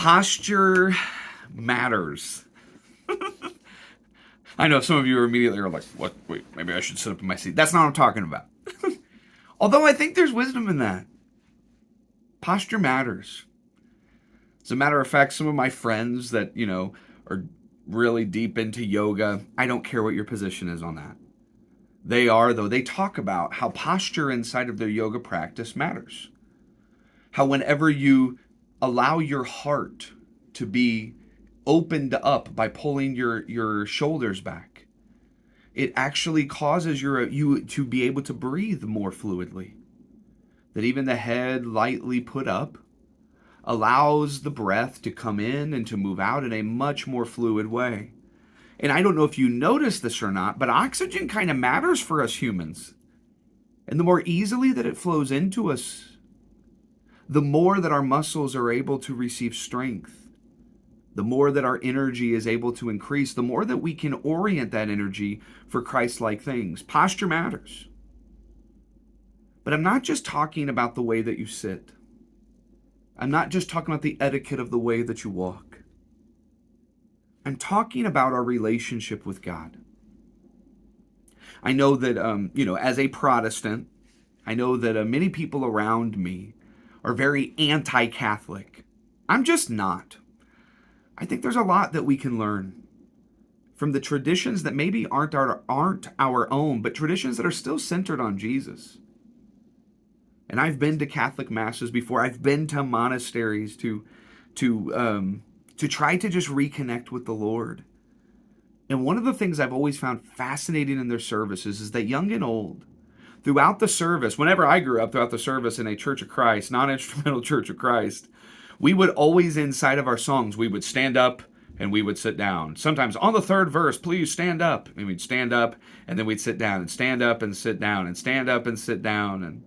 Posture matters. I know some of you are immediately like, what? Wait, maybe I should sit up in my seat. That's not what I'm talking about. Although I think there's wisdom in that. Posture matters. As a matter of fact, some of my friends that, are really deep into yoga, I don't care what your position is on that. They are, though, they talk about how posture inside of their yoga practice matters. How whenever you allow your heart to be opened up by pulling your shoulders back, it actually causes you to be able to breathe more fluidly. That even the head lightly put up allows the breath to come in and to move out in a much more fluid way. And I don't know if you notice this or not, but oxygen kind of matters for us humans. And the more easily that it flows into us, the more that our muscles are able to receive strength, the more that our energy is able to increase, the more that we can orient that energy for Christ-like things. Posture matters. But I'm not just talking about the way that you sit. I'm not just talking about the etiquette of the way that you walk. I'm talking about our relationship with God. I know that, as a Protestant, I know that many people around me are very anti-Catholic. I'm just not. I think there's a lot that we can learn from the traditions that maybe aren't our own, but traditions that are still centered on Jesus. And I've been to Catholic masses before. I've been to monasteries to try to just reconnect with the Lord. And one of the things I've always found fascinating in their services is that young and old, throughout the service, whenever I grew up throughout the service in a Church of Christ, non-instrumental Church of Christ, we would always, inside of our songs, we would stand up and we would sit down. Sometimes on the third verse, please stand up. And we'd stand up and then we'd sit down and stand up and sit down and stand up and sit down. And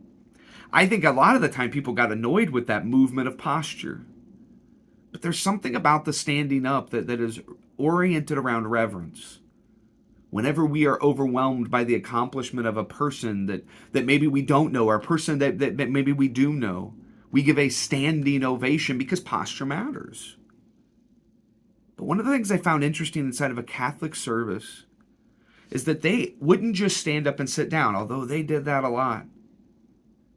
I think a lot of the time people got annoyed with that movement of posture. But there's something about the standing up that is oriented around reverence. Whenever we are overwhelmed by the accomplishment of a person that maybe we don't know, or a person that maybe we do know, we give a standing ovation because posture matters. But one of the things I found interesting inside of a Catholic service is that they wouldn't just stand up and sit down, although they did that a lot.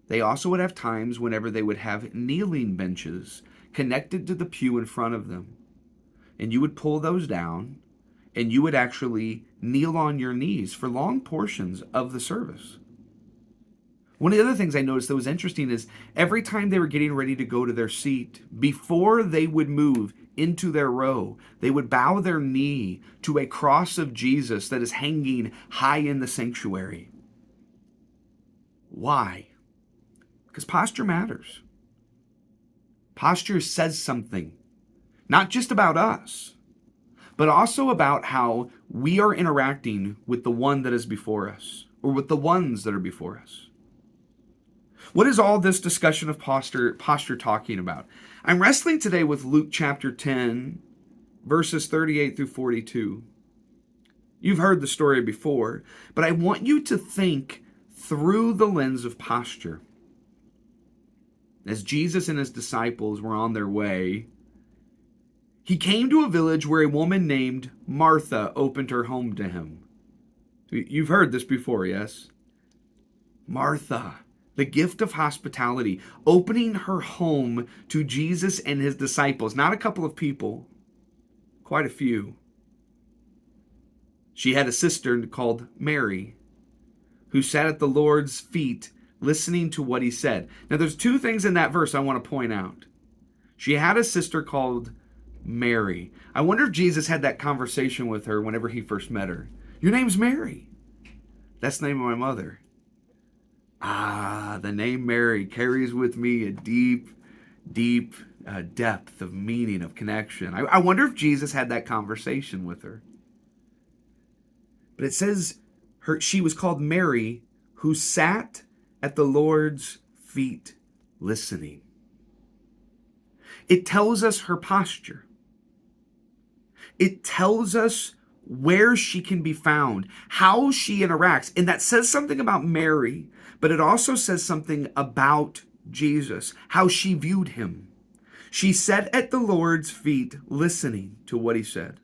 They also would have times whenever they would have kneeling benches connected to the pew in front of them. And you would pull those down, and you would actually kneel on your knees for long portions of the service. One of the other things I noticed that was interesting is every time they were getting ready to go to their seat, before they would move into their row, they would bow their knee to a cross of Jesus that is hanging high in the sanctuary. Why? Because posture matters. Posture says something, not just about us, but also about how we are interacting with the one that is before us, or with the ones that are before us. What is all this discussion of posture talking about? I'm wrestling today with Luke chapter 10, verses 38 through 42. You've heard the story before, but I want you to think through the lens of posture. As Jesus and his disciples were on their way, he came to a village where a woman named Martha opened her home to him. You've heard this before, yes? Martha, the gift of hospitality, opening her home to Jesus and his disciples. Not a couple of people, quite a few. She had a sister called Mary, who sat at the Lord's feet listening to what he said. Now, there's two things in that verse I want to point out. She had a sister called Mary. I wonder if Jesus had that conversation with her whenever he first met her. Your name's Mary. That's the name of my mother. The name Mary carries with me a deep depth of meaning, of connection. I wonder if Jesus had that conversation with her. But it says she was called Mary, who sat at the Lord's feet listening. It tells us her posture. It tells us where she can be found, how she interacts. And that says something about Mary, but it also says something about Jesus, how she viewed him. She sat at the Lord's feet, listening to what he said.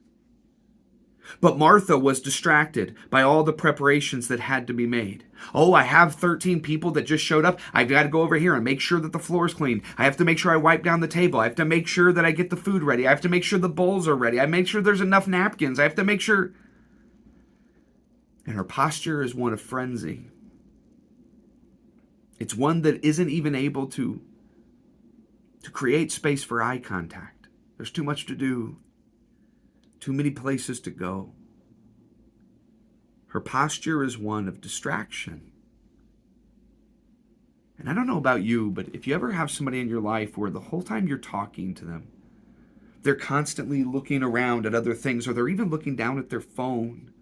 But Martha was distracted by all the preparations that had to be made. Oh, I have 13 people that just showed up. I've got to go over here and make sure that the floor is clean. I have to make sure I wipe down the table. I have to make sure that I get the food ready. I have to make sure the bowls are ready. I make sure there's enough napkins. I have to make sure. And her posture is one of frenzy. It's one that isn't even able to create space for eye contact. There's too much to do. Too many places to go. Her posture is one of distraction. And I don't know about you, but if you ever have somebody in your life where the whole time you're talking to them, they're constantly looking around at other things, or they're even looking down at their phone,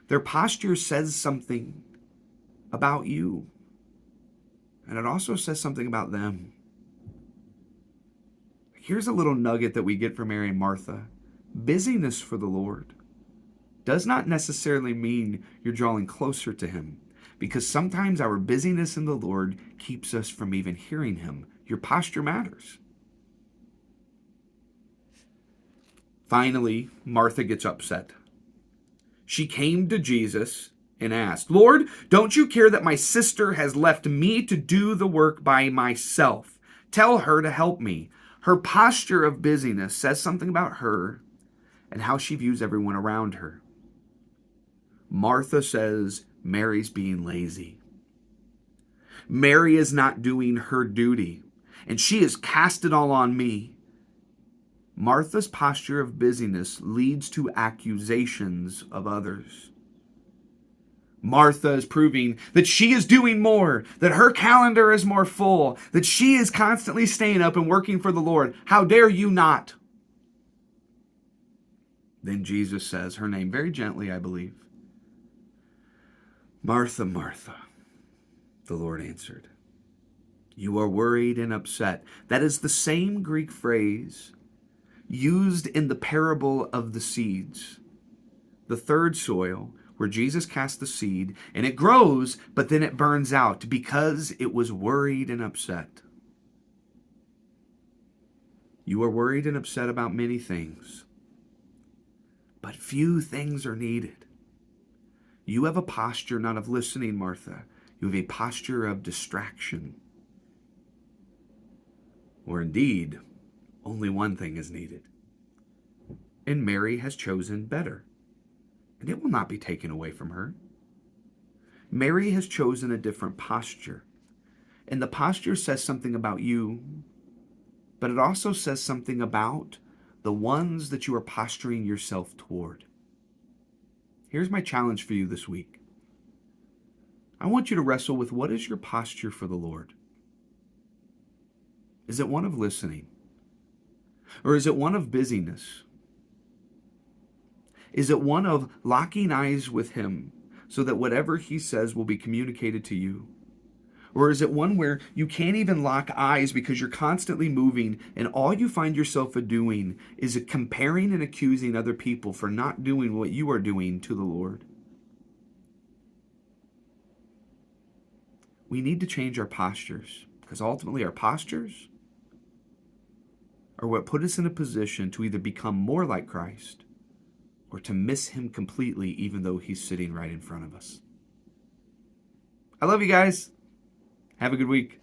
their posture says something about you. And it also says something about them. Here's a little nugget that we get from Mary and Martha. Busyness for the Lord does not necessarily mean you're drawing closer to him, because sometimes our busyness in the Lord keeps us from even hearing him. Your posture matters. Finally, Martha gets upset. She came to Jesus and asked, "Lord, don't you care that my sister has left me to do the work by myself? Tell her to help me." Her posture of busyness says something about her and how she views everyone around her. Martha says Mary's being lazy. Mary is not doing her duty, and she has cast it all on me. Martha's posture of busyness leads to accusations of others. Martha is proving that she is doing more, that her calendar is more full, that she is constantly staying up and working for the Lord. How dare you not? Then Jesus says, her name very gently, I believe, "Martha, Martha," the Lord answered, "you are worried and upset." That is the same Greek phrase used in the parable of the seeds. The third soil, where Jesus cast the seed, and it grows, but then it burns out because it was worried and upset. You are worried and upset about many things, but few things are needed. You have a posture not of listening, Martha. You have a posture of distraction. Or indeed, only one thing is needed. And Mary has chosen better, and it will not be taken away from her. Mary has chosen a different posture, and the posture says something about you, but it also says something about the ones that you are posturing yourself toward. Here's my challenge for you this week. I want you to wrestle with, what is your posture for the Lord? Is it one of listening? Or is it one of busyness? Is it one of locking eyes with him so that whatever he says will be communicated to you? Or is it one where you can't even lock eyes because you're constantly moving, and all you find yourself doing is comparing and accusing other people for not doing what you are doing to the Lord? We need to change our postures, because ultimately our postures are what put us in a position to either become more like Christ or to miss him completely, even though he's sitting right in front of us. I love you guys. Have a good week.